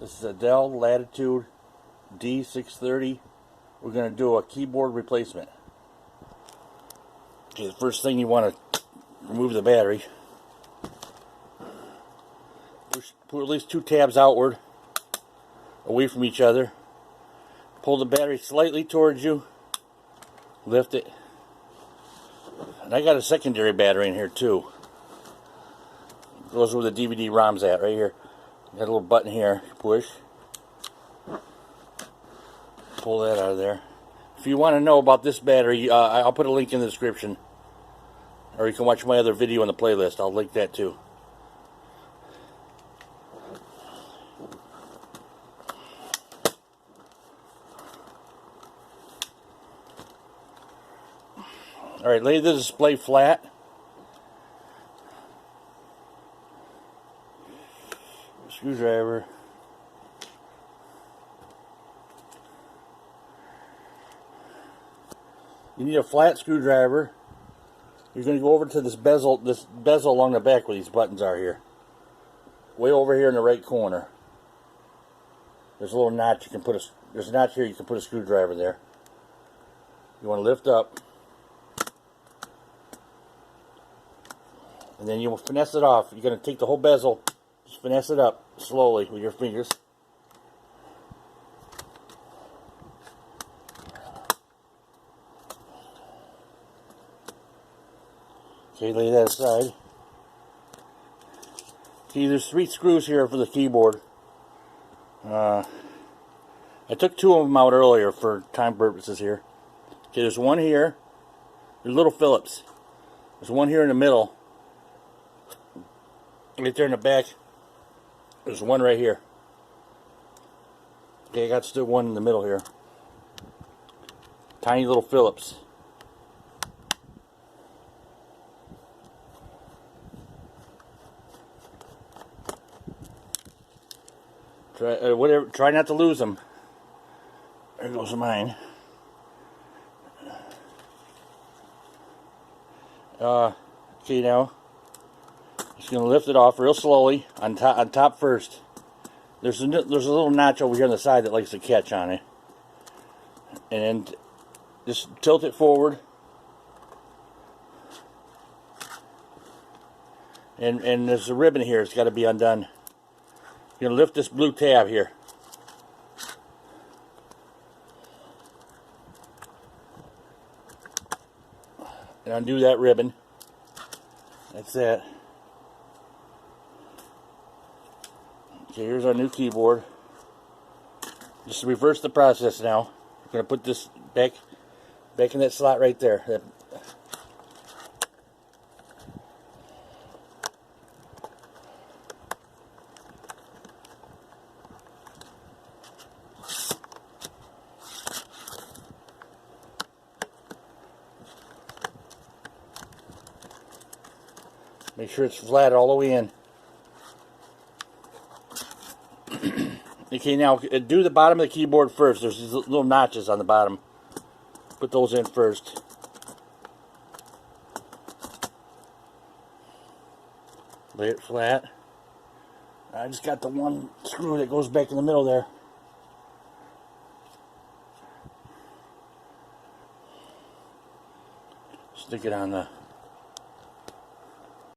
This is a Dell Latitude D630. We're going to do a keyboard replacement. Okay, the first thing you want to remove the battery. Put at least 2 tabs outward, away from each other. Pull the battery slightly towards you. Lift it. And I got a secondary battery in here too. Goes where the DVD ROM's at, right here. Got a little button here. Push. Pull that out of there. If you want to know about this battery, I'll put a link in the description. Or you can watch my other video in the playlist. I'll link that too. Alright, lay the display flat. Screwdriver. You need a flat screwdriver. You're going to go over to this bezel along the back where these buttons are here. Way over here in the right corner. There's a little notch you can put there's a notch here you can put a screwdriver there. You want to lift up. And then you will finesse it off. You're going to take the whole bezel, just finesse it up slowly with your fingers. Okay, lay that aside. See, there's 3 screws here for the keyboard. I took 2 of them out earlier for time purposes here. Okay, there's one here. They're little Phillips. There's one here in the middle. Right there in the back. There's one right here. Okay, I got still one in the middle here. Tiny little Phillips. Try not to lose them. There goes mine. Okay, now just gonna lift it off real slowly on top first. There's a little notch over here on the side that likes to catch on it, and just tilt it forward. And there's a ribbon here. It's got to be undone. You're gonna lift this blue tab here. And undo that ribbon. That's it. Okay, here's our new keyboard. Just reverse the process now. We're going to put this back in that slot right there. Make sure it's flat all the way in. Okay, now do the bottom of the keyboard first. There's these little notches on the bottom. Put those in first. Lay it flat. I just got the one screw that goes back in the middle there. Stick it on the